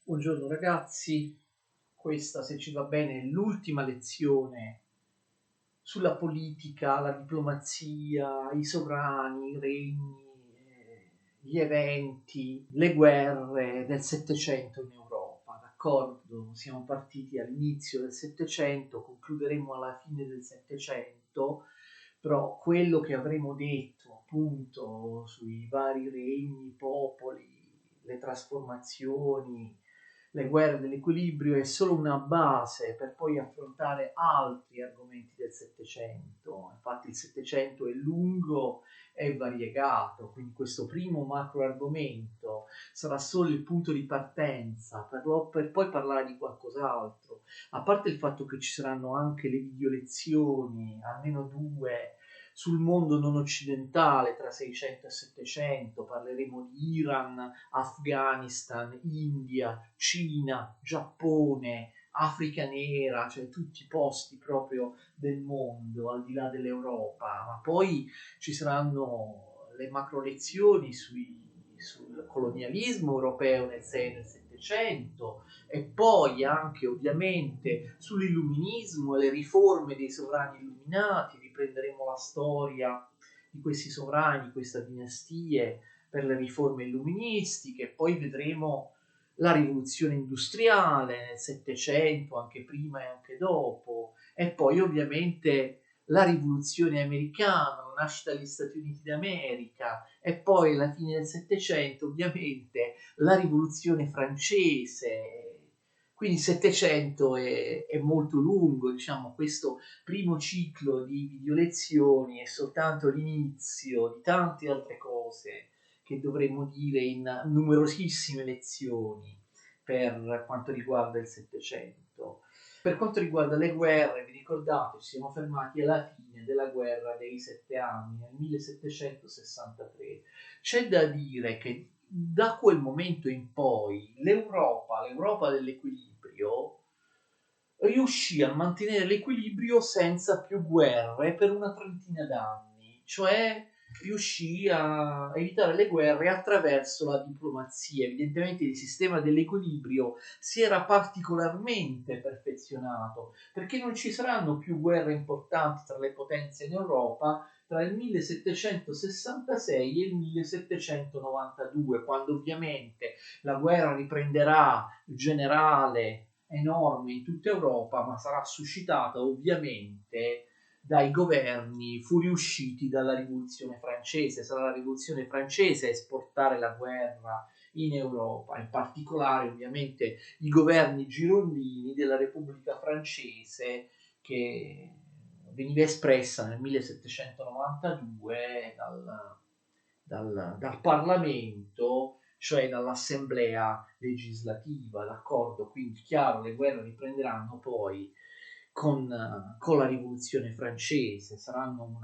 Buongiorno ragazzi, questa se ci va bene è l'ultima lezione sulla politica, la diplomazia, i sovrani, i regni, gli eventi, le guerre del Settecento in Europa, d'accordo? Siamo partiti all'inizio del Settecento, concluderemo alla fine del Settecento, però quello che avremo detto appunto sui vari regni, popoli, le trasformazioni, le guerre dell'equilibrio è solo una base per poi affrontare altri argomenti del Settecento. Infatti il Settecento è lungo e variegato, quindi questo primo macro argomento sarà solo il punto di partenza per poi parlare di qualcos'altro. A parte il fatto che ci saranno anche le video lezioni, almeno due, sul mondo non occidentale tra 600 e 700, parleremo di Iran, Afghanistan, India, Cina, Giappone, Africa nera, cioè tutti i posti proprio del mondo al di là dell'Europa, ma poi ci saranno le macro lezioni sul colonialismo europeo nel 6 e nel 700 e poi anche ovviamente sull'illuminismo e le riforme dei sovrani illuminati, riprenderemo la storia di questi sovrani, queste dinastie per le riforme illuministiche, poi vedremo la rivoluzione industriale nel Settecento, anche prima e anche dopo, e poi ovviamente la rivoluzione americana, la nascita degli Stati Uniti d'America, e poi alla fine del Settecento ovviamente la rivoluzione francese. Quindi il Settecento è molto lungo, diciamo, questo primo ciclo di video lezioni è soltanto l'inizio di tante altre cose che dovremmo dire in numerosissime lezioni per quanto riguarda il Settecento. Per quanto riguarda le guerre, vi ricordate, ci siamo fermati alla fine della guerra dei 7 anni, nel 1763. C'è da dire che da quel momento in poi l'Europa dell'equilibrio, riuscì a mantenere l'equilibrio senza più guerre per una trentina d'anni, cioè riuscì a evitare le guerre attraverso la diplomazia. Evidentemente il sistema dell'equilibrio si era particolarmente perfezionato perché non ci saranno più guerre importanti tra le potenze in Europa tra il 1766 e il 1792, quando ovviamente la guerra riprenderà generale enorme in tutta Europa, ma sarà suscitata ovviamente dai governi fuoriusciti dalla rivoluzione francese. Sarà la rivoluzione francese a esportare la guerra in Europa, in particolare ovviamente i governi girondini della Repubblica francese che veniva espressa nel 1792 dal Parlamento, cioè dall'Assemblea legislativa, d'accordo? Quindi chiaro, le guerre riprenderanno poi con la rivoluzione francese, saranno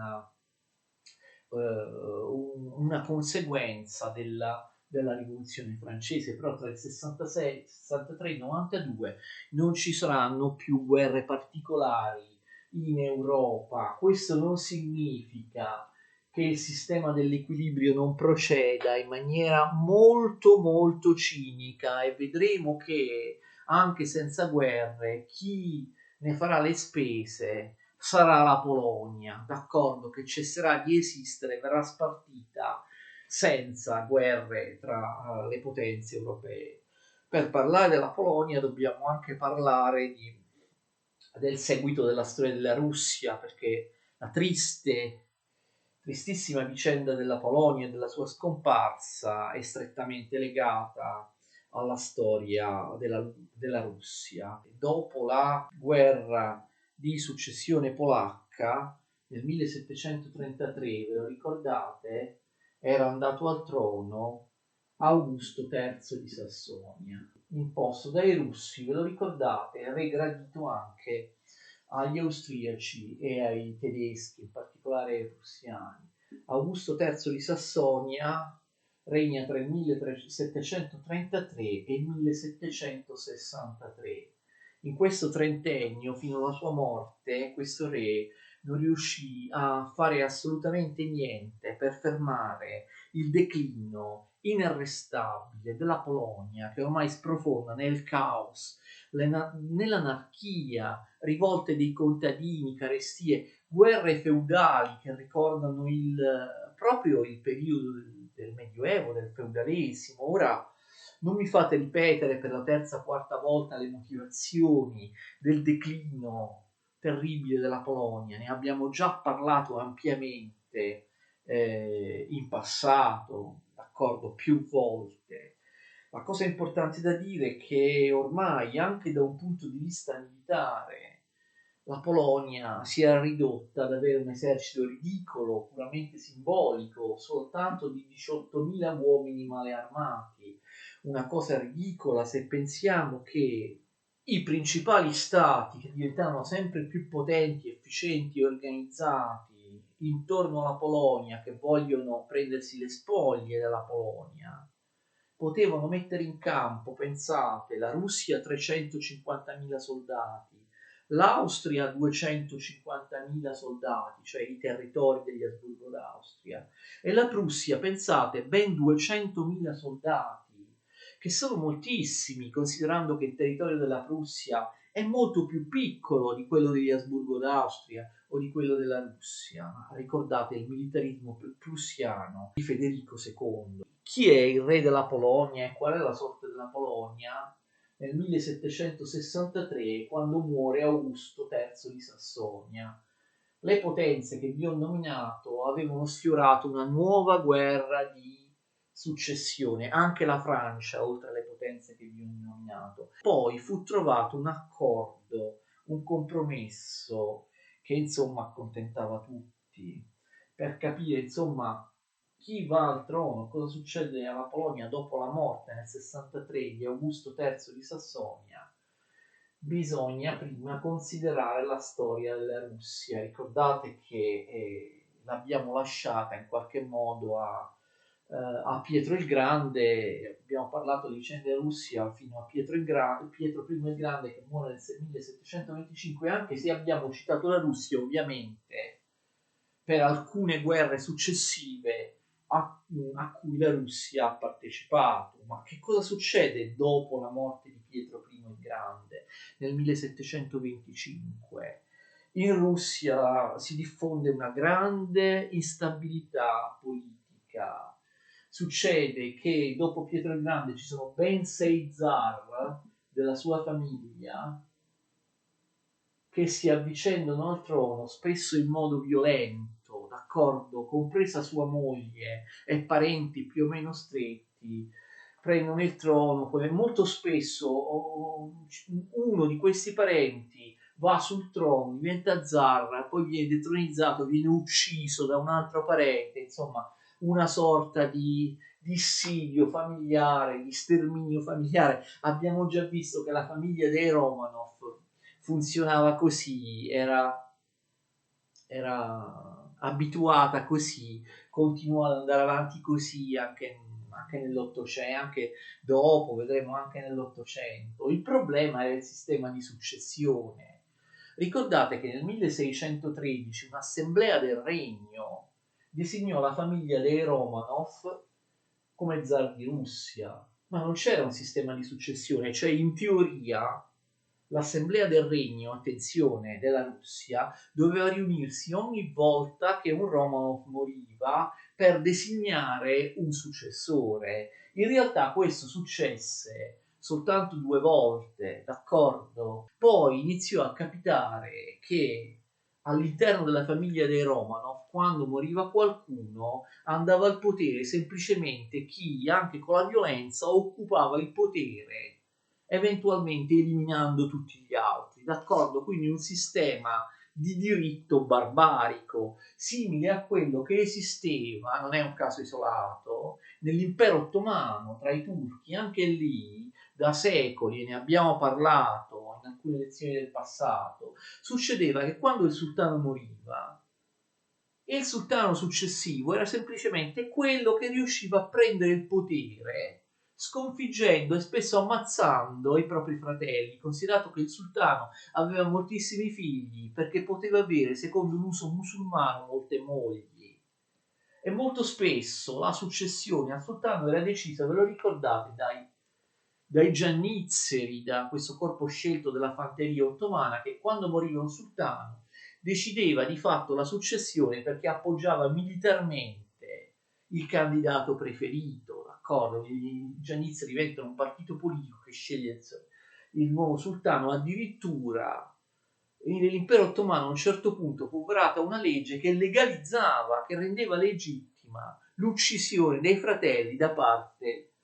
una conseguenza della rivoluzione francese, però tra il 66, 63 e il 92 non ci saranno più guerre particolari in Europa. Questo non significa che il sistema dell'equilibrio non proceda in maniera molto molto cinica e vedremo che anche senza guerre chi ne farà le spese sarà la Polonia, d'accordo, che cesserà di esistere, verrà spartita senza guerre tra le potenze europee. Per parlare della Polonia dobbiamo anche parlare del seguito della storia della Russia, perché la tristissima vicenda della Polonia e della sua scomparsa è strettamente legata alla storia della Russia. Dopo la guerra di successione polacca nel 1733, ve lo ricordate, era andato al trono Augusto III di Sassonia, imposto dai russi, ve lo ricordate, re gradito anche agli austriaci e ai tedeschi, in particolare ai prussiani. Augusto III di Sassonia regna tra il 1733 e il 1763. In questo trentennio, fino alla sua morte, questo re non riuscì a fare assolutamente niente per fermare il declino inarrestabile della Polonia, che ormai sprofonda nel caos, nell'anarchia, rivolte dei contadini, carestie, guerre feudali che ricordano proprio il periodo del Medioevo, del feudalesimo. Ora non mi fate ripetere per la terza o quarta volta le motivazioni del declino terribile della Polonia, ne abbiamo già parlato ampiamente in passato, d'accordo, più volte. La cosa importante da dire è che ormai anche da un punto di vista militare la Polonia si era ridotta ad avere un esercito ridicolo, puramente simbolico, soltanto di 18.000 uomini male armati, una cosa ridicola se pensiamo che i principali stati che diventavano sempre più potenti, efficienti e organizzati intorno alla Polonia, che vogliono prendersi le spoglie della Polonia, potevano mettere in campo, pensate, la Russia 350.000 soldati, l'Austria 250.000 soldati, cioè i territori degli Asburgo d'Austria, e la Prussia, pensate, ben 200.000 soldati, che sono moltissimi, considerando che il territorio della Prussia è molto più piccolo di quello degli Asburgo d'Austria o di quello della Russia. Ricordate il militarismo prussiano di Federico II. Chi è il re della Polonia e qual è la sorte della Polonia? Nel 1763, quando muore Augusto III di Sassonia. Le potenze che vi ho nominato avevano sfiorato una nuova guerra di successione, anche la Francia, oltre alle potenze che vi ho nominato. Poi fu trovato un accordo, un compromesso che insomma accontentava tutti, per capire insomma chi va al trono, cosa succede alla Polonia dopo la morte nel 63 di Augusto III di Sassonia. Bisogna prima considerare la storia della Russia. Ricordate che l'abbiamo lasciata in qualche modo a Pietro il Grande. Abbiamo parlato di vicende della Russia fino a Pietro I il Grande, che muore nel 1725, anche se abbiamo citato la Russia ovviamente per alcune guerre successive a cui la Russia ha partecipato. Ma che cosa succede dopo la morte di Pietro I il Grande nel 1725? In Russia si diffonde una grande instabilità politica. Succede che dopo Pietro il Grande ci sono ben 6 zar della sua famiglia che si avvicendano al trono, spesso in modo violento, d'accordo, compresa sua moglie e parenti più o meno stretti, prendono il trono. Molto spesso uno di questi parenti va sul trono, diventa zar, poi viene detronizzato, viene ucciso da un altro parente, insomma una sorta di dissidio familiare, di sterminio familiare. Abbiamo già visto che la famiglia dei Romanov funzionava così, era abituata così, continuò ad andare avanti così anche nell'Ottocento, anche dopo, vedremo anche nell'Ottocento. Il problema era il sistema di successione. Ricordate che nel 1613 un'assemblea del regno designò la famiglia dei Romanov come zar di Russia, ma non c'era un sistema di successione, cioè in teoria l'assemblea del regno, attenzione, della Russia, doveva riunirsi ogni volta che un Romanov moriva per designare un successore. In realtà questo successe soltanto 2 volte, d'accordo? Poi iniziò a capitare che all'interno della famiglia dei Romanov, quando moriva qualcuno, andava al potere semplicemente chi, anche con la violenza, occupava il potere, eventualmente eliminando tutti gli altri, d'accordo? Quindi un sistema di diritto barbarico, simile a quello che esisteva, non è un caso isolato, nell'impero ottomano tra i turchi. Anche lì da secoli, e ne abbiamo parlato in alcune lezioni del passato, succedeva che quando il sultano moriva, il sultano successivo era semplicemente quello che riusciva a prendere il potere, sconfiggendo e spesso ammazzando i propri fratelli, considerato che il sultano aveva moltissimi figli, perché poteva avere, secondo un uso musulmano, molte mogli. E molto spesso la successione al sultano era decisa, ve lo ricordate, dai giannizzeri, da questo corpo scelto della fanteria ottomana, che quando moriva un sultano decideva di fatto la successione perché appoggiava militarmente il candidato preferito, d'accordo? I giannizzeri diventano un partito politico che sceglie il nuovo sultano. Addirittura nell'impero ottomano a un certo punto fu varata una legge che legalizzava, che rendeva legittima l'uccisione dei fratelli da parte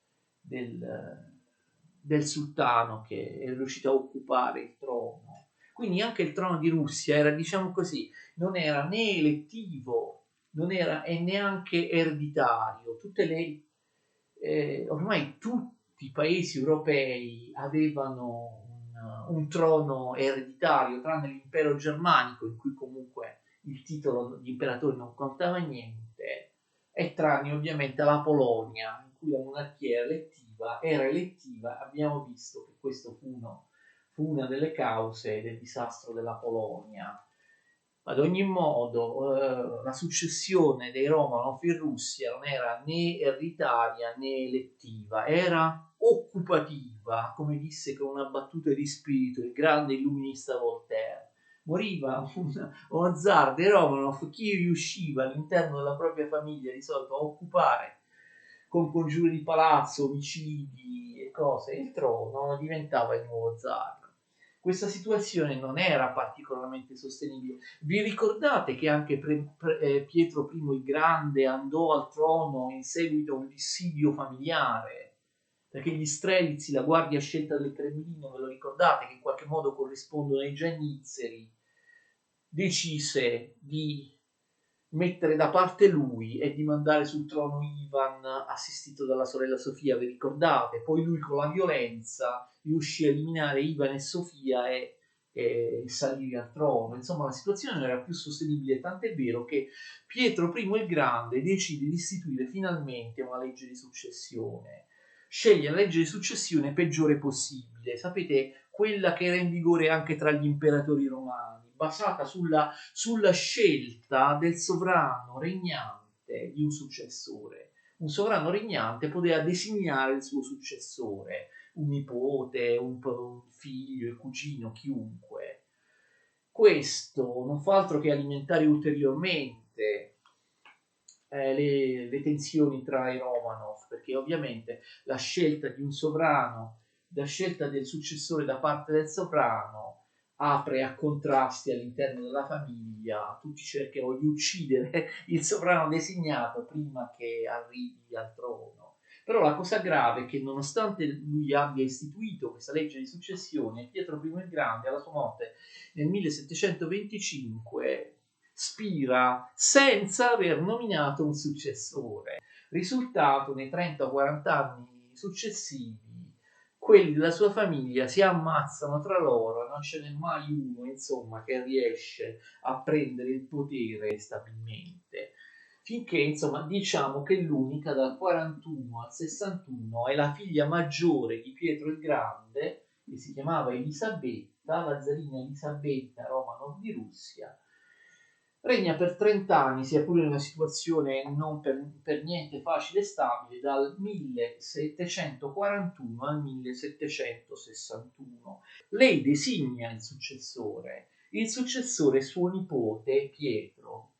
del sultano che è riuscito a occupare il trono. Quindi anche il trono di Russia era, diciamo così, non era né elettivo, non era e neanche ereditario. Ormai tutti i paesi europei avevano un trono ereditario, tranne l'impero germanico, in cui comunque il titolo di imperatore non contava niente, e tranne ovviamente la Polonia, in cui la monarchia era elettiva. Abbiamo visto che questo fu una delle cause del disastro della Polonia. Ad ogni modo, la successione dei Romanov in Russia non era né ereditaria né elettiva, era occupativa, come disse con una battuta di spirito il grande illuminista Voltaire. Moriva uno zar dei Romanov, chi riusciva all'interno della propria famiglia di solito a occupare con congiuri di palazzo, omicidi e cose il trono, diventava il nuovo zar. Questa situazione non era particolarmente sostenibile. Vi ricordate che anche Pietro I il Grande andò al trono in seguito a un dissidio familiare? Perché gli Strelizzi, la guardia scelta del Cremlino, ve lo ricordate, che in qualche modo corrispondono ai giannizzeri, decise di mettere da parte lui e di mandare sul trono Ivan, assistito dalla sorella Sofia, vi ricordate? Poi lui con la violenza riuscì a eliminare Ivan e Sofia e salire al trono. Insomma, la situazione non era più sostenibile, tant'è vero che Pietro I il Grande decide di istituire finalmente una legge di successione. Sceglie la legge di successione peggiore possibile, sapete, quella che era in vigore anche tra gli imperatori romani, basata sulla scelta del sovrano regnante di un successore. Un sovrano regnante poteva designare il suo successore, un nipote, un figlio, il cugino, chiunque. Questo non fa altro che alimentare ulteriormente le tensioni tra i Romanov, perché ovviamente la scelta di un sovrano, la scelta del successore da parte del sovrano apre a contrasti all'interno della famiglia, tutti cercano di uccidere il sovrano designato prima che arrivi al trono. Però la cosa grave è che nonostante lui abbia istituito questa legge di successione, Pietro I il Grande alla sua morte nel 1725 spira senza aver nominato un successore. Risultato, nei 30-40 anni successivi, quelli della sua famiglia si ammazzano tra loro, non ce n'è mai uno, insomma, che riesce a prendere il potere stabilmente. Finché, insomma, diciamo che l'unica dal 41 al 61 è la figlia maggiore di Pietro il Grande, che si chiamava Elisabetta, la zarina Elisabetta Romanov di Russia. Regna per 30 anni, sia pure in una situazione non per niente facile e stabile, dal 1741 al 1761. Lei designa il successore è suo nipote Pietro,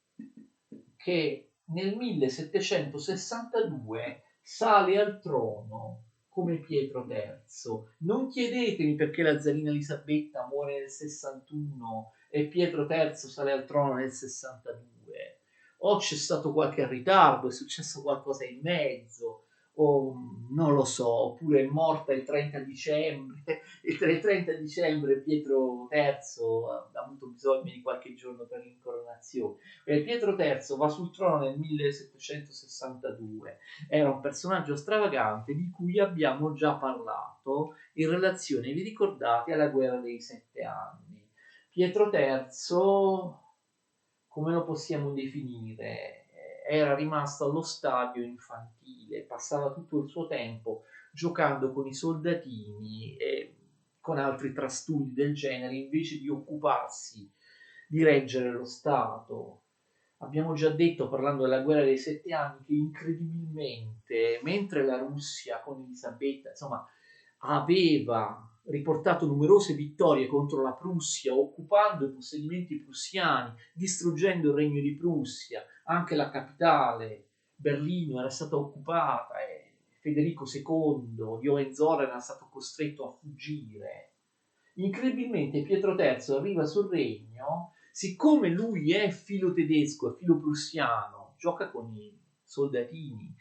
che nel 1762 sale al trono come Pietro III. Non chiedetemi perché la zarina Elisabetta muore nel 61 e Pietro III sale al trono nel 62. O c'è stato qualche ritardo, è successo qualcosa in mezzo, o non lo so, oppure è morta il 30 dicembre, il 30 dicembre Pietro III ha avuto bisogno di qualche giorno per l'incoronazione. Pietro III va sul trono nel 1762, era un personaggio stravagante di cui abbiamo già parlato in relazione, vi ricordate, alla guerra dei 7 anni. Pietro III, come lo possiamo definire? Era rimasto allo stadio infantile, passava tutto il suo tempo giocando con i soldatini e con altri trastulli del genere invece di occuparsi di reggere lo Stato. Abbiamo già detto, parlando della guerra dei 7 anni, che incredibilmente, mentre la Russia con Elisabetta, insomma, aveva riportato numerose vittorie contro la Prussia, occupando i possedimenti prussiani, distruggendo il regno di Prussia, anche la capitale, Berlino, era stata occupata e Federico II di Hohenzollern era stato costretto a fuggire. Incredibilmente Pietro III arriva sul regno, siccome lui è filo tedesco e filo prussiano, gioca con i soldatini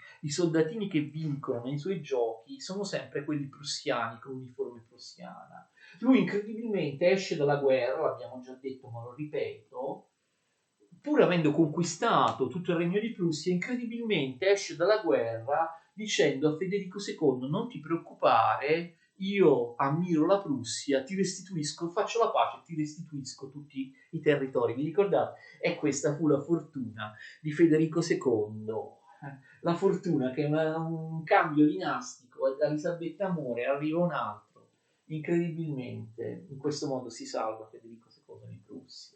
che vincono nei suoi giochi sono sempre quelli prussiani con uniforme prussiana. Lui incredibilmente esce dalla guerra, l'abbiamo già detto ma lo ripeto, pur avendo conquistato tutto il regno di Prussia, incredibilmente esce dalla guerra dicendo a Federico II non ti preoccupare, io ammiro la Prussia, ti restituisco, faccio la pace, ti restituisco tutti i territori. Vi ricordate? E questa fu la fortuna di Federico II. La fortuna che è un cambio dinastico, da Elisabetta muore, arriva un altro. Incredibilmente, in questo modo si salva Federico II di Prussia.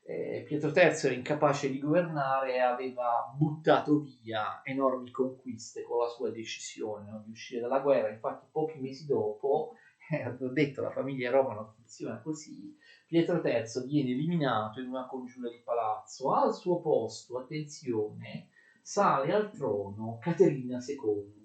Pietro III era incapace di governare e aveva buttato via enormi conquiste con la sua decisione, no, di uscire dalla guerra. Infatti pochi mesi dopo, ho detto la famiglia romana funziona così, Pietro III viene eliminato in una congiura di palazzo. Al suo posto, attenzione, sale al trono Caterina II.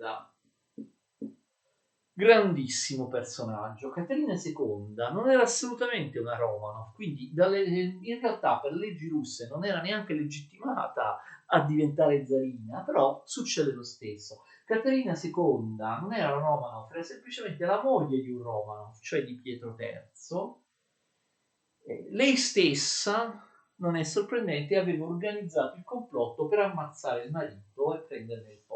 Grandissimo personaggio. Caterina II non era assolutamente una Romanov, quindi in realtà per leggi russe non era neanche legittimata a diventare zarina, però succede lo stesso. Caterina II non era una Romanov, era semplicemente la moglie di un Romanov, cioè di Pietro III. Lei stessa, non è sorprendente, aveva organizzato il complotto per ammazzare il marito e prenderne il posto.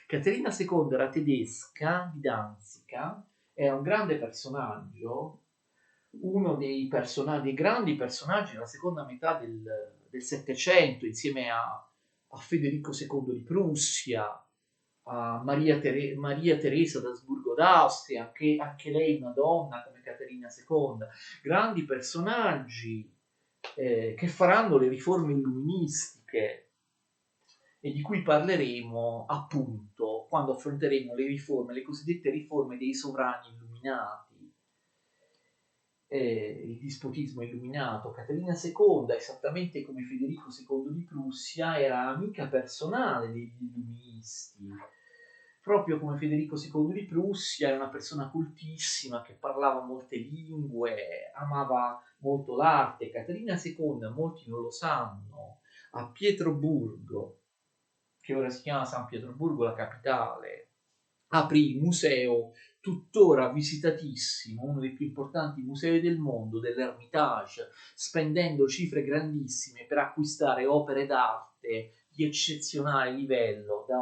Caterina II era tedesca di Danzica, era un grande personaggio, uno dei grandi personaggi della seconda metà del Settecento, insieme a Federico II di Prussia, a Maria Teresa d'Asburgo d'Austria, anche lei una donna come Caterina II, grandi personaggi che faranno le riforme illuministiche e di cui parleremo appunto quando affronteremo le riforme, le cosiddette riforme dei sovrani illuminati, il dispotismo illuminato. Caterina II, esattamente come Federico II di Prussia, era amica personale degli illuministi. Proprio come Federico II di Prussia, era una persona cultissima che parlava molte lingue, amava molto l'arte. Caterina II, molti non lo sanno, a Pietroburgo, che ora si chiama San Pietroburgo, la capitale, aprì il museo tuttora visitatissimo, uno dei più importanti musei del mondo, dell'Ermitage, spendendo cifre grandissime per acquistare opere d'arte di eccezionale livello da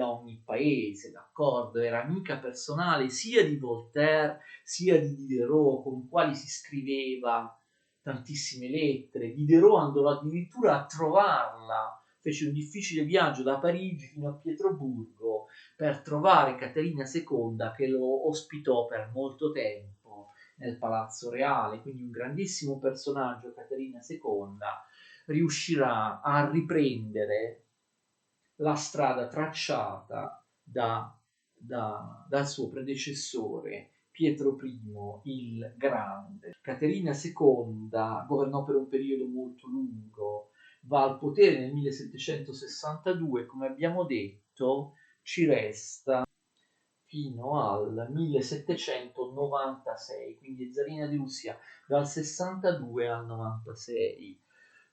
ogni paese, d'accordo? Era amica personale sia di Voltaire sia di Diderot, con i quali si scriveva tantissime lettere. Diderot andò addirittura a trovarla, fece un difficile viaggio da Parigi fino a Pietroburgo per trovare Caterina II, che lo ospitò per molto tempo nel Palazzo Reale, quindi un grandissimo personaggio. Caterina II riuscirà a riprendere la strada tracciata dal suo predecessore Pietro I il Grande. Caterina II governò per un periodo molto lungo, va al potere nel 1762, come abbiamo detto, ci resta fino al 1796, quindi è zarina di Russia dal 62 al 96.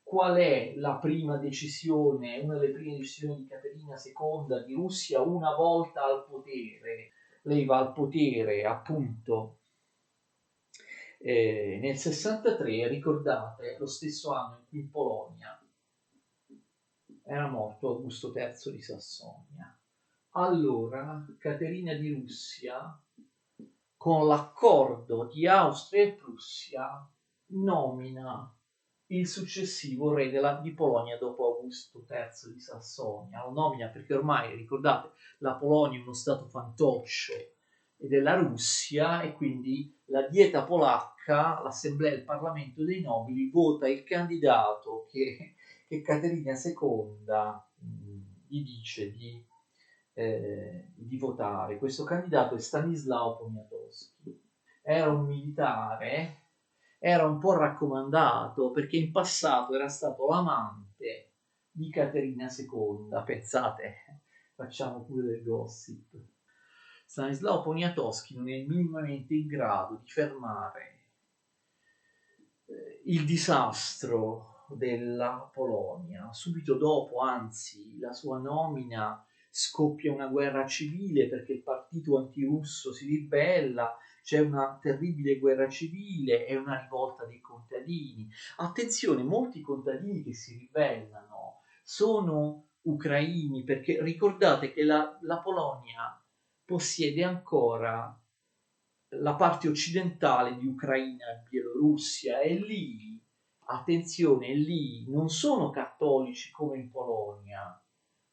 Qual è la prima decisione, una delle prime decisioni di Caterina II di Russia una volta al potere? Lei va al potere appunto nel 63, ricordate, lo stesso anno in cui in Polonia era morto Augusto III di Sassonia. Allora Caterina di Russia, con l'accordo di Austria e Prussia, nomina il successivo re di Polonia dopo Augusto III di Sassonia. Lo nomina perché ormai, ricordate, la Polonia è uno stato fantoccio della Russia e quindi la dieta polacca, l'assemblea del Parlamento dei nobili, vota il candidato che che Caterina II gli dice di votare. Questo candidato è Stanislao Poniatowski. Era un militare, era un po' raccomandato perché in passato era stato l'amante di Caterina II. Pensate, facciamo pure del gossip. Stanislao Poniatowski non è minimamente in grado di fermare il disastro della Polonia. Subito dopo, anzi, la sua nomina, scoppia una guerra civile perché il partito antirusso si ribella, c'è una terribile guerra civile e una rivolta dei contadini. Attenzione, molti contadini che si ribellano sono ucraini, perché ricordate che la Polonia possiede ancora la parte occidentale di Ucraina e Bielorussia, e lì, attenzione, lì non sono cattolici come in Polonia,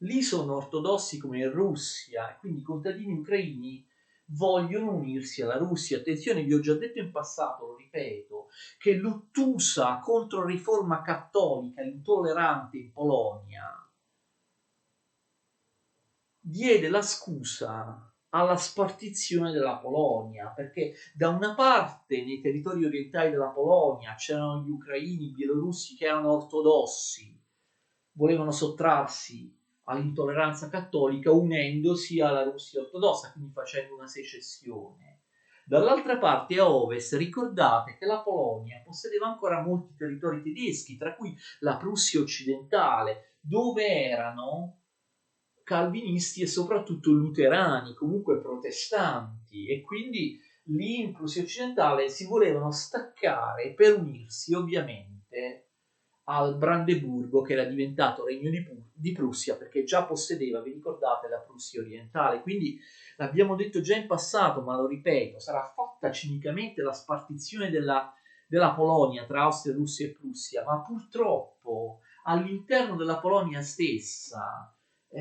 lì sono ortodossi come in Russia, e quindi i contadini ucraini vogliono unirsi alla Russia. Attenzione, vi ho già detto in passato, lo ripeto, che l'ottusa controriforma cattolica, l'intollerante in Polonia, diede la scusa alla spartizione della Polonia, perché da una parte nei territori orientali della Polonia c'erano gli ucraini, i bielorussi che erano ortodossi, volevano sottrarsi all'intolleranza cattolica unendosi alla Russia ortodossa, quindi facendo una secessione. Dall'altra parte a ovest ricordate che la Polonia possedeva ancora molti territori tedeschi, tra cui la Prussia occidentale, dove erano calvinisti e soprattutto luterani, comunque protestanti, e quindi lì in Prussia occidentale si volevano staccare per unirsi ovviamente al Brandeburgo, che era diventato regno di Prussia perché già possedeva, vi ricordate, la Prussia orientale. Quindi l'abbiamo detto già in passato, ma lo ripeto, sarà fatta cinicamente la spartizione della Polonia tra Austria, Russia e Prussia, ma purtroppo all'interno della Polonia stessa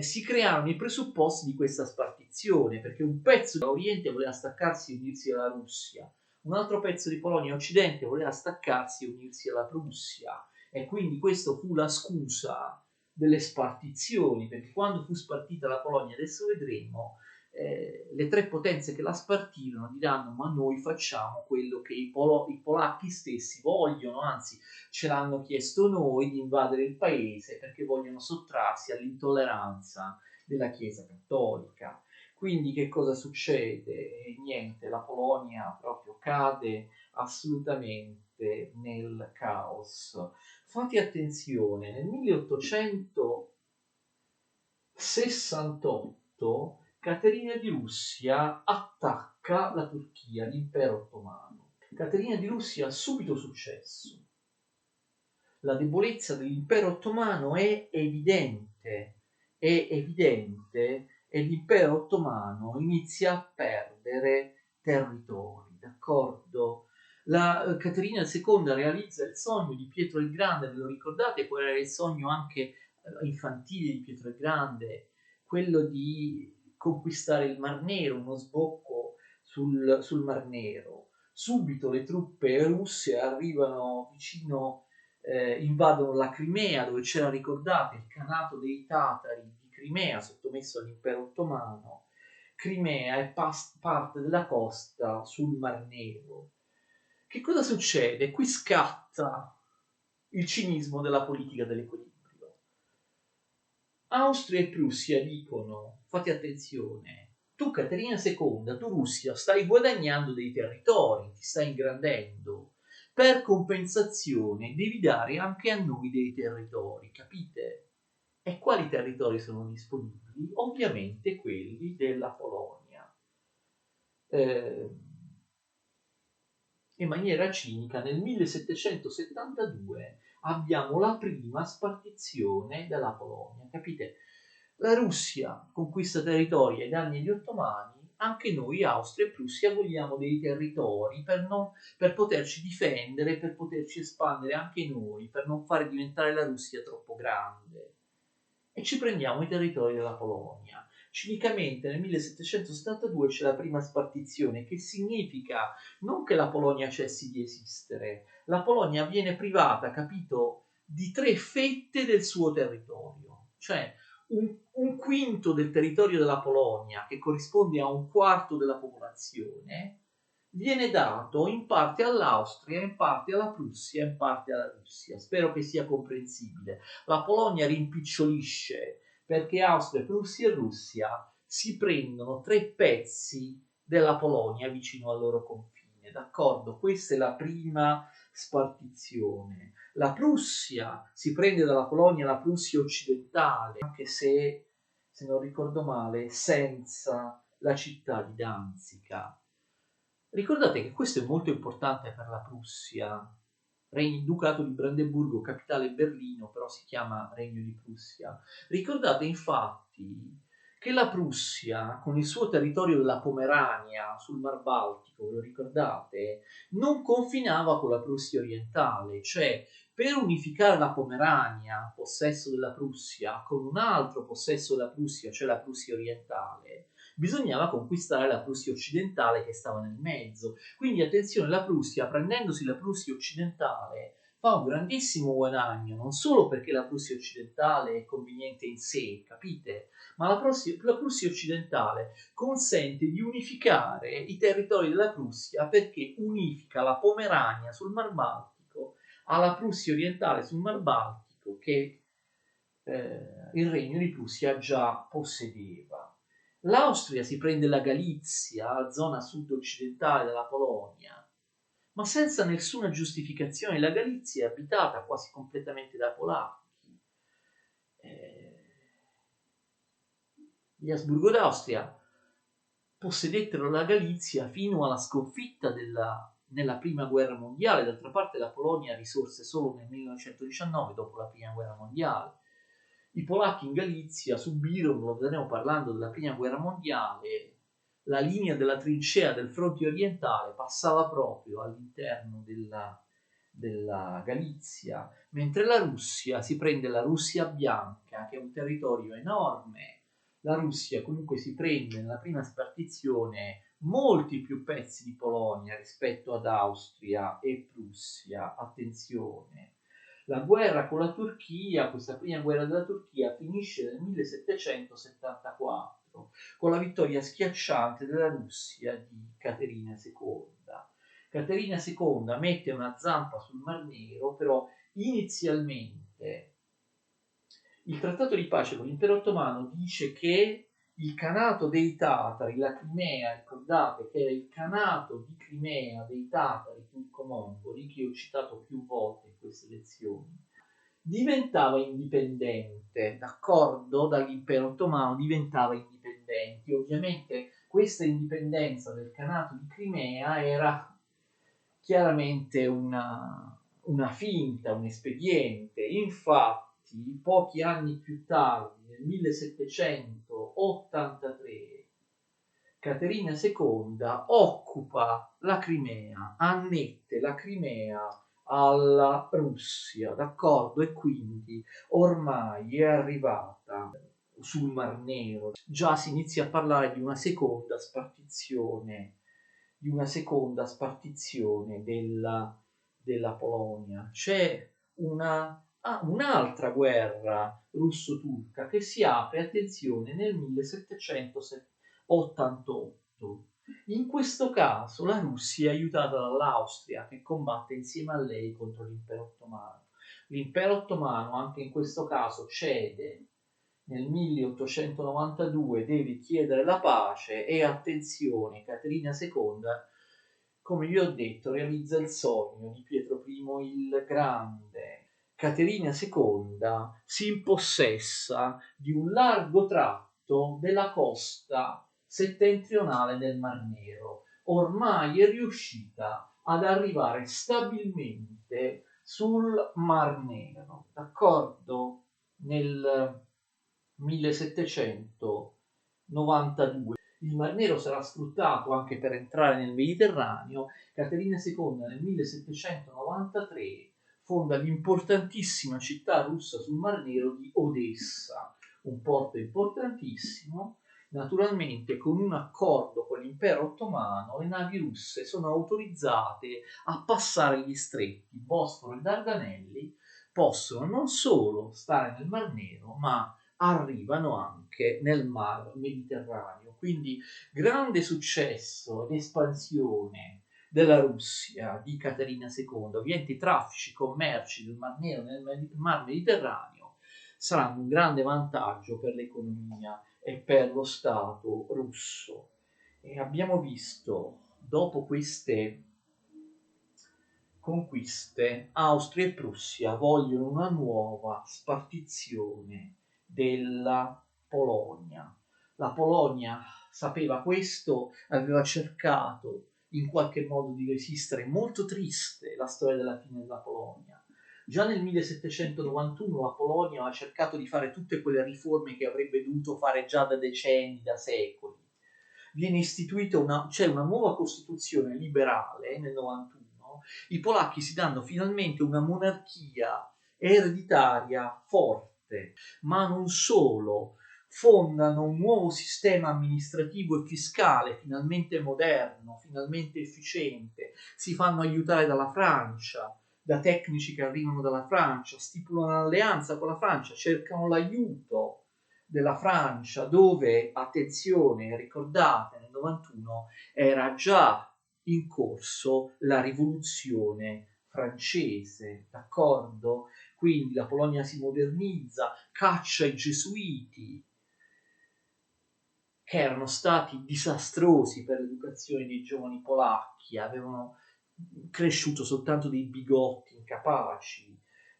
si crearono i presupposti di questa spartizione, perché un pezzo dell'Oriente voleva staccarsi e unirsi alla Russia, un altro pezzo di Polonia Occidente voleva staccarsi e unirsi alla Prussia, e quindi questo fu la scusa delle spartizioni, perché quando fu spartita la Polonia, adesso vedremo, le tre potenze che la spartirono diranno: ma noi facciamo quello che i polacchi stessi vogliono, anzi ce l'hanno chiesto noi di invadere il paese perché vogliono sottrarsi all'intolleranza della Chiesa Cattolica. Quindi che cosa succede? Niente, la Polonia proprio cade assolutamente nel caos. Fate attenzione, nel 1868 Caterina di Russia attacca la Turchia, l'impero ottomano. Caterina di Russia ha subito successo. La debolezza dell'impero ottomano è evidente, e l'impero ottomano inizia a perdere territori, d'accordo? La Caterina II realizza il sogno di Pietro il Grande, ve lo ricordate? Qual era il sogno anche infantile di Pietro il Grande? Quello di conquistare il Mar Nero, uno sbocco sul Mar Nero. Subito le truppe russe arrivano vicino, invadono la Crimea, dove c'era, ricordate, il Khanato dei Tatari di Crimea, sottomesso all'impero ottomano. Crimea è parte della costa sul Mar Nero. Che cosa succede? Qui scatta il cinismo della politica dell'equilibrio. Austria e Prussia dicono: fate attenzione, tu Caterina II, tu Russia, stai guadagnando dei territori, ti stai ingrandendo, per compensazione devi dare anche a noi dei territori, capite? E quali territori sono disponibili? Ovviamente quelli della Polonia. In maniera cinica, nel 1772 abbiamo la prima spartizione della Polonia, capite? La Russia conquista territori ai danni degli ottomani, anche noi, Austria e Prussia, vogliamo dei territori per poterci difendere, per poterci espandere anche noi, per non fare diventare la Russia troppo grande. E ci prendiamo i territori della Polonia. Cinicamente nel 1772 c'è la prima spartizione, che significa non che la Polonia cessi di esistere, la Polonia viene privata, capito, di 3 fette del suo territorio, cioè un quinto del territorio della Polonia, che corrisponde a un quarto della popolazione, viene dato in parte all'Austria, in parte alla Prussia, in parte alla Russia. Spero che sia comprensibile. La Polonia rimpicciolisce perché Austria, Prussia e Russia si prendono 3 pezzi della Polonia vicino al loro confine, d'accordo? Questa è la prima spartizione. La Prussia si prende dalla Polonia la Prussia occidentale, anche se non ricordo male, senza la città di Danzica. Ricordate che questo è molto importante per la Prussia. Ducato di Brandeburgo, capitale Berlino, però si chiama Regno di Prussia. Ricordate infatti che la Prussia, con il suo territorio della Pomerania sul Mar Baltico, lo ricordate, non confinava con la Prussia orientale, cioè per unificare la Pomerania, possesso della Prussia, con un altro possesso della Prussia, cioè la Prussia orientale, bisognava conquistare la Prussia occidentale che stava nel mezzo. Quindi attenzione, la Prussia, prendendosi la Prussia occidentale, fa un grandissimo guadagno, non solo perché la Prussia occidentale è conveniente in sé, capite? Ma la Prussia occidentale consente di unificare i territori della Prussia perché unifica la Pomerania sul Mar Baltico alla Prussia orientale sul Mar Baltico che il regno di Prussia già possedeva. L'Austria si prende la Galizia, la zona sud-occidentale della Polonia, ma senza nessuna giustificazione. La Galizia è abitata quasi completamente da polacchi. Gli Asburgo d'Austria possedettero la Galizia fino alla sconfitta nella prima guerra mondiale. D'altra parte la Polonia risorse solo nel 1919, dopo la prima guerra mondiale. I polacchi in Galizia subirono, lo staremo parlando della prima guerra mondiale, la linea della trincea del fronte orientale passava proprio all'interno della Galizia, mentre la Russia si prende la Russia bianca, che è un territorio enorme. La Russia comunque si prende nella prima spartizione molti più pezzi di Polonia rispetto ad Austria e Prussia. Attenzione. La guerra con la Turchia, questa prima guerra della Turchia, finisce nel 1774 con la vittoria schiacciante della Russia di Caterina II. Caterina II mette una zampa sul Mar Nero, però inizialmente il trattato di pace con l'impero ottomano dice che il Kanato dei Tatari, la Crimea, ricordate che era il Kanato di Crimea dei Tatari turco-mongoli, che ho citato più volte in queste lezioni, diventava indipendente, d'accordo? Dall'impero ottomano diventava indipendente. Ovviamente questa indipendenza del Kanato di Crimea era chiaramente una finta, un espediente. Infatti, pochi anni più tardi, nel 1783, Caterina II occupa la Crimea, annette la Crimea alla Russia, d'accordo? E quindi ormai è arrivata sul Mar Nero. Già si inizia a parlare di una seconda spartizione, della Polonia. C'è un'altra guerra russo-turca che si apre, attenzione, nel 1788. In questo caso la Russia è aiutata dall'Austria che combatte insieme a lei contro l'impero ottomano. L'impero ottomano anche in questo caso cede nel 1892, deve chiedere la pace e attenzione, Caterina II, come vi ho detto, realizza il sogno di Pietro I il Grande. Caterina II si impossessa di un largo tratto della costa settentrionale del Mar Nero. Ormai è riuscita ad arrivare stabilmente sul Mar Nero, d'accordo? Nel 1792. Il Mar Nero sarà sfruttato anche per entrare nel Mediterraneo. Caterina II nel 1793 fonda l'importantissima città russa sul Mar Nero di Odessa, un porto importantissimo. Naturalmente con un accordo con l'impero ottomano le navi russe sono autorizzate a passare gli stretti Bosforo e Dardanelli possono non solo stare nel Mar Nero, ma arrivano anche nel Mar Mediterraneo. Quindi grande successo ed espansione della Russia di Caterina II, ovviamente i traffici commerci del Mar Nero nel Mar Mediterraneo saranno un grande vantaggio per l'economia e per lo Stato russo. E abbiamo visto, dopo queste conquiste, Austria e Prussia vogliono una nuova spartizione della Polonia. La Polonia sapeva questo, aveva cercato in qualche modo di resistere. Molto triste la storia della fine della Polonia. Già nel 1791 la Polonia ha cercato di fare tutte quelle riforme che avrebbe dovuto fare già da decenni, da secoli. Viene istituita c'è una nuova Costituzione liberale nel 91. I polacchi si danno finalmente una monarchia ereditaria forte, ma non solo, fondano un nuovo sistema amministrativo e fiscale finalmente moderno, finalmente efficiente, si fanno aiutare dalla Francia, da tecnici che arrivano dalla Francia, stipulano un'alleanza con la Francia, cercano l'aiuto della Francia, dove, attenzione, ricordate, nel 91 era già in corso la rivoluzione francese, d'accordo? Quindi la Polonia si modernizza, caccia i gesuiti, che erano stati disastrosi per l'educazione dei giovani polacchi, avevano cresciuto soltanto dei bigotti incapaci.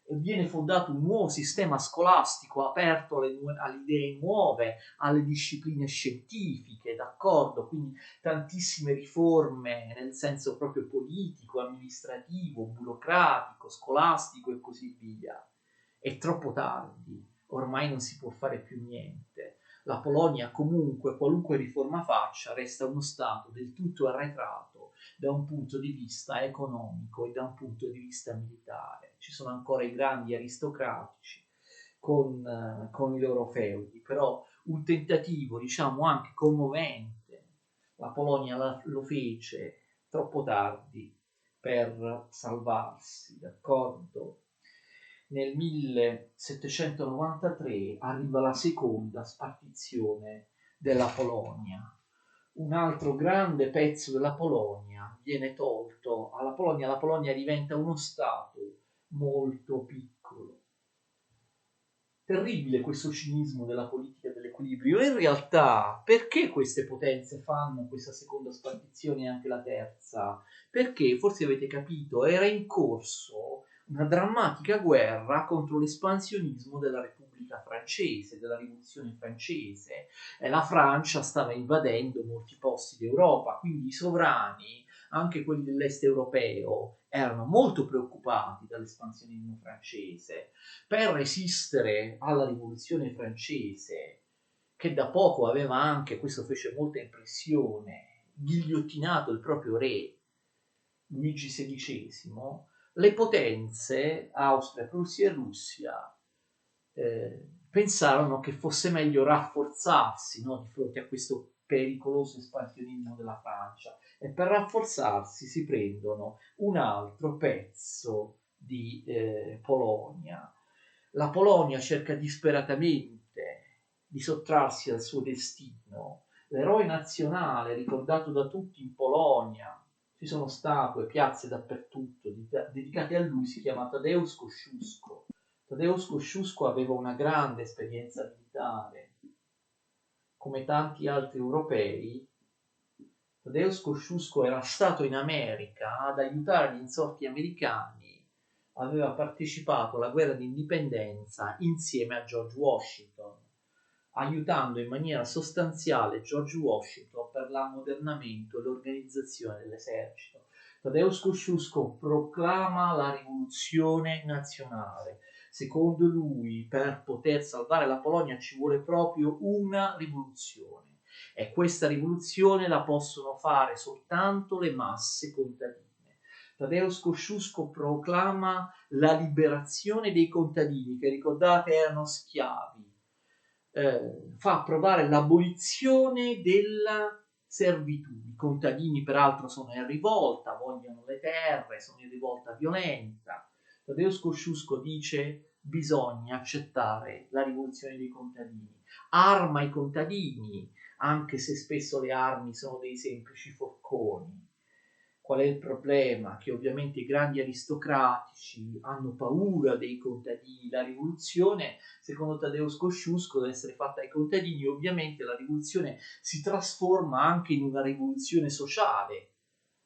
Viene fondato un nuovo sistema scolastico aperto alle idee nuove, alle discipline scientifiche, d'accordo? Quindi tantissime riforme nel senso proprio politico, amministrativo, burocratico, scolastico e così via. È troppo tardi, ormai non si può fare più niente. La Polonia comunque, qualunque riforma faccia, resta uno Stato del tutto arretrato da un punto di vista economico e da un punto di vista militare. Ci sono ancora i grandi aristocratici con i loro feudi, però un tentativo, diciamo, anche commovente, la Polonia lo fece troppo tardi per salvarsi, d'accordo? Nel 1793 arriva la seconda spartizione della Polonia. Un altro grande pezzo della Polonia viene tolto alla Polonia, la Polonia diventa uno Stato molto piccolo. Terribile questo cinismo della politica dell'equilibrio. In realtà, perché queste potenze fanno questa seconda spartizione e anche la terza? Perché, forse avete capito, era in corso una drammatica guerra contro l'espansionismo della Repubblica francese, della rivoluzione francese. E la Francia stava invadendo molti posti d'Europa, quindi i sovrani, anche quelli dell'est europeo, erano molto preoccupati dall'espansionismo francese. Per resistere alla rivoluzione francese, che da poco aveva anche, questo fece molta impressione, ghigliottinato il proprio re, Luigi XVI, le potenze, Austria, Prussia e Russia, pensarono che fosse meglio rafforzarsi, no, di fronte a questo pericoloso espansionismo della Francia, e per rafforzarsi si prendono un altro pezzo di Polonia. La Polonia cerca disperatamente di sottrarsi al suo destino. L'eroe nazionale, ricordato da tutti in Polonia, ci sono statue, piazze dappertutto dedicate a lui, si chiama Tadeusz Kosciuszko. Tadeusz Kosciuszko aveva una grande esperienza militare. Come tanti altri europei, Tadeusz Kosciuszko era stato in America ad aiutare gli insorti americani, aveva partecipato alla guerra di indipendenza insieme a George Washington, aiutando in maniera sostanziale George Washington per l'ammodernamento e l'organizzazione dell'esercito. Tadeusz Kosciuszko proclama la rivoluzione nazionale. Secondo lui, per poter salvare la Polonia ci vuole proprio una rivoluzione, e questa rivoluzione la possono fare soltanto le masse contadine. Tadeusz Kosciuszko proclama la liberazione dei contadini, che ricordate erano schiavi. Fa approvare l'abolizione della servitù. I contadini peraltro sono in rivolta, vogliono le terre, sono in rivolta violenta. Tadeusz Kosciuszko dice: bisogna accettare la rivoluzione dei contadini, arma i contadini, anche se spesso le armi sono dei semplici forconi. Qual è il problema? Che ovviamente i grandi aristocratici hanno paura dei contadini. La rivoluzione, secondo Tadeusz Kosciuszko, deve essere fatta ai contadini. Ovviamente la rivoluzione si trasforma anche in una rivoluzione sociale.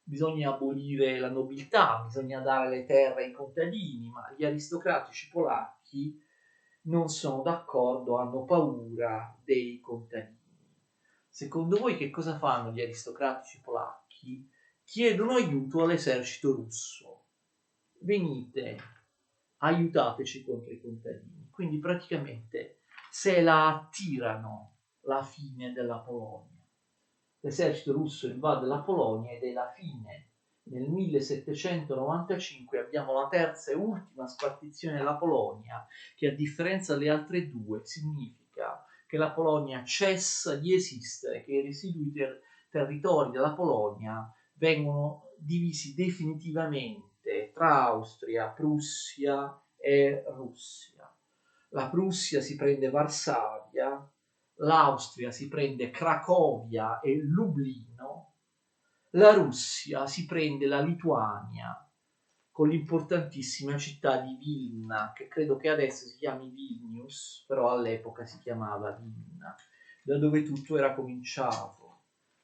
Bisogna abolire la nobiltà, bisogna dare le terre ai contadini, ma gli aristocratici polacchi non sono d'accordo, hanno paura dei contadini. Secondo voi che cosa fanno gli aristocratici polacchi? Chiedono aiuto all'esercito russo. Venite, aiutateci contro i contadini. Quindi praticamente se la attirano la fine della Polonia. L'esercito russo invade la Polonia ed è la fine. Nel 1795 abbiamo la terza e ultima spartizione della Polonia, che a differenza delle altre due significa che la Polonia cessa di esistere, che i residui territori della Polonia vengono divisi definitivamente tra Austria, Prussia e Russia. La Prussia si prende Varsavia, l'Austria si prende Cracovia e Lublino, la Russia si prende la Lituania con l'importantissima città di Vilna, che credo che adesso si chiami Vilnius, però all'epoca si chiamava Vilna, da dove tutto era cominciato.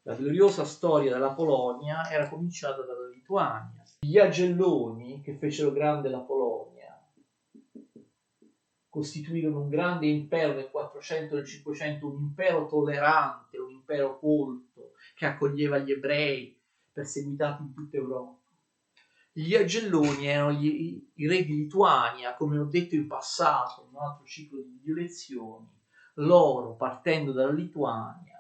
La gloriosa storia della Polonia era cominciata dalla Lituania. Gli Agelloni, che fecero grande la Polonia, costituirono un grande impero nel 400 e nel 500, un impero tollerante, un impero colto, che accoglieva gli ebrei perseguitati in tutta Europa. Gli Agelloni erano i re di Lituania, come ho detto in passato, in un altro ciclo di video lezioni. Loro, partendo dalla Lituania,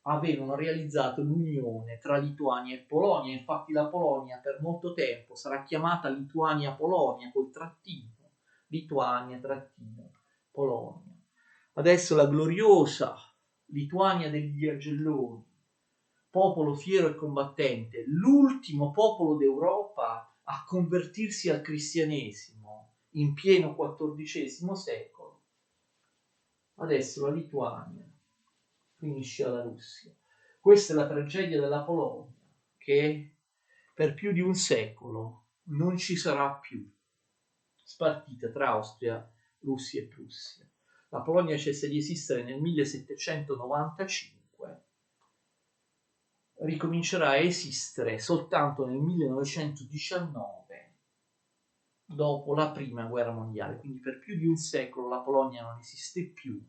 avevano realizzato l'unione tra Lituania e Polonia. Infatti la Polonia per molto tempo sarà chiamata Lituania-Polonia col trattino, Lituania-Polonia. Adesso la gloriosa Lituania degli Agelloni, popolo fiero e combattente, l'ultimo popolo d'Europa a convertirsi al cristianesimo in pieno XIV secolo. Adesso la Lituania finisce alla Russia. Questa è la tragedia della Polonia, che per più di un secolo non ci sarà più, spartita tra Austria, Russia e Prussia. La Polonia cessa di esistere nel 1795, ricomincerà a esistere soltanto nel 1919, dopo la prima guerra mondiale. Quindi per più di un secolo la Polonia non esiste più.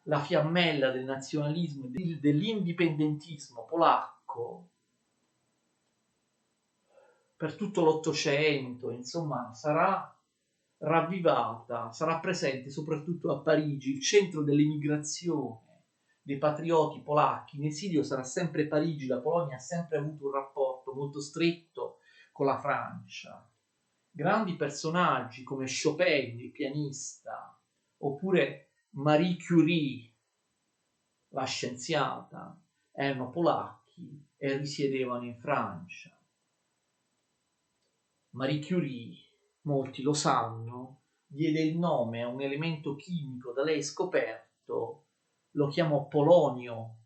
La fiammella del nazionalismo e dell'indipendentismo polacco per tutto l'Ottocento, insomma, sarà ravvivata, sarà presente soprattutto a Parigi, il centro dell'emigrazione dei patrioti polacchi. In esilio sarà sempre Parigi. La Polonia ha sempre avuto un rapporto molto stretto con la Francia. Grandi personaggi come Chopin, il pianista, oppure Marie Curie, la scienziata, erano polacchi e risiedevano in Francia. Marie Curie, molti lo sanno, diede il nome a un elemento chimico da lei scoperto, lo chiamò polonio,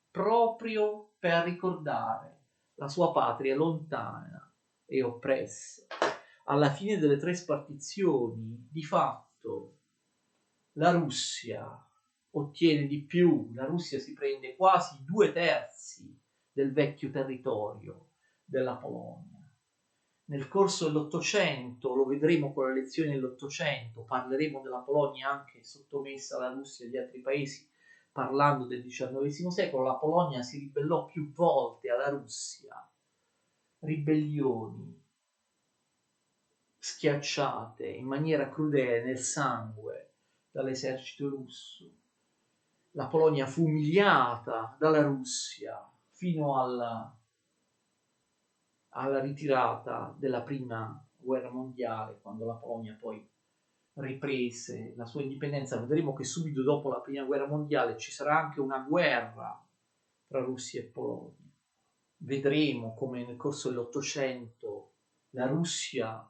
proprio per ricordare la sua patria lontana e oppressa. Alla fine delle tre spartizioni, di fatto, la Russia ottiene di più, la Russia si prende quasi 2/3 del vecchio territorio della Polonia. Nel corso dell'Ottocento, lo vedremo con le lezioni dell'Ottocento, parleremo della Polonia anche sottomessa alla Russia e agli altri paesi, parlando del XIX secolo. La Polonia si ribellò più volte alla Russia, ribellioni schiacciate in maniera crudele nel sangue dall'esercito russo. La Polonia fu umiliata dalla Russia fino alla ritirata della prima guerra mondiale, quando la Polonia poi riprese la sua indipendenza. Vedremo che subito dopo la prima guerra mondiale ci sarà anche una guerra tra Russia e Polonia. Vedremo come nel corso dell'Ottocento la Russia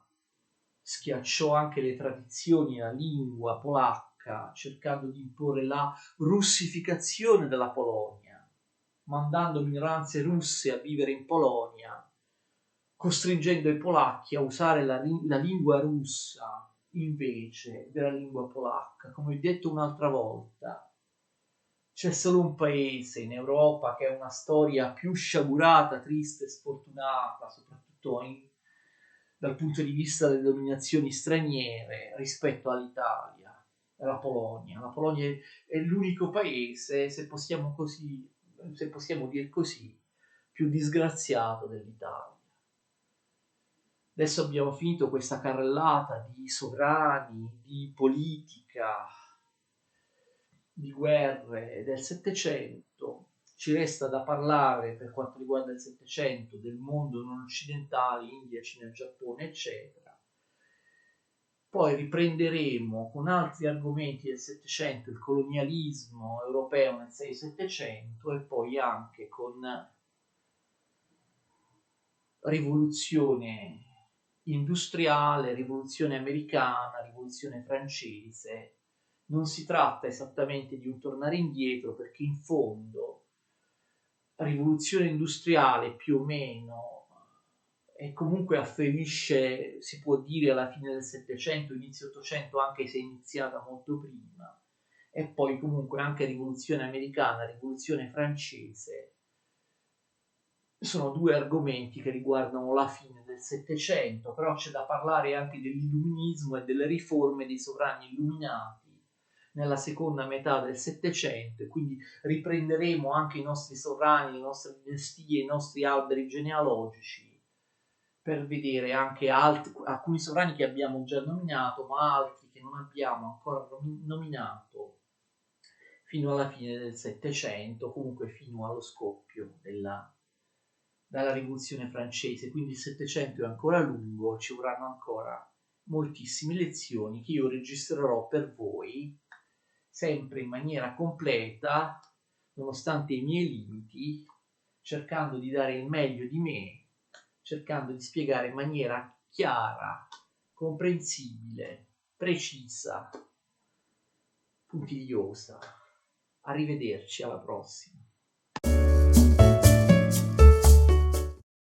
schiacciò anche le tradizioni e la lingua polacca, cercando di imporre la russificazione della Polonia, mandando minoranze russe a vivere in Polonia, costringendo i polacchi a usare la lingua russa invece della lingua polacca. Come ho detto un'altra volta, c'è solo un paese in Europa che ha una storia più sciagurata, triste e sfortunata, soprattutto dal punto di vista delle dominazioni straniere, rispetto all'Italia, è la Polonia. La Polonia è l'unico paese, se possiamo dire così, più disgraziato dell'Italia. Adesso abbiamo finito questa carrellata di sovrani, di politica, di guerre del Settecento. Ci resta da parlare, per quanto riguarda il Settecento, del mondo non occidentale, India, Cina, Giappone, eccetera. Poi riprenderemo con altri argomenti del Settecento, il colonialismo europeo nel 6-700 e poi anche con rivoluzione industriale, rivoluzione americana, rivoluzione francese. Non si tratta esattamente di un tornare indietro, perché in fondo la rivoluzione industriale più o meno e comunque afferisce, si può dire, alla fine del Settecento, inizio Ottocento, anche se è iniziata molto prima, e poi comunque anche rivoluzione americana, rivoluzione francese. Sono due argomenti che riguardano la fine del Settecento, però c'è da parlare anche dell'illuminismo e delle riforme dei sovrani illuminati nella seconda metà del Settecento, e quindi riprenderemo anche i nostri sovrani, le nostre dinastie, i nostri alberi genealogici, per vedere anche alcuni sovrani che abbiamo già nominato, ma altri che non abbiamo ancora nominato fino alla fine del Settecento, comunque fino allo scoppio dalla rivoluzione francese. Quindi il Settecento è ancora lungo, ci vorranno ancora moltissime lezioni che io registrerò per voi, sempre in maniera completa, nonostante i miei limiti, cercando di dare il meglio di me, cercando di spiegare in maniera chiara, comprensibile, precisa, puntigliosa. Arrivederci, alla prossima.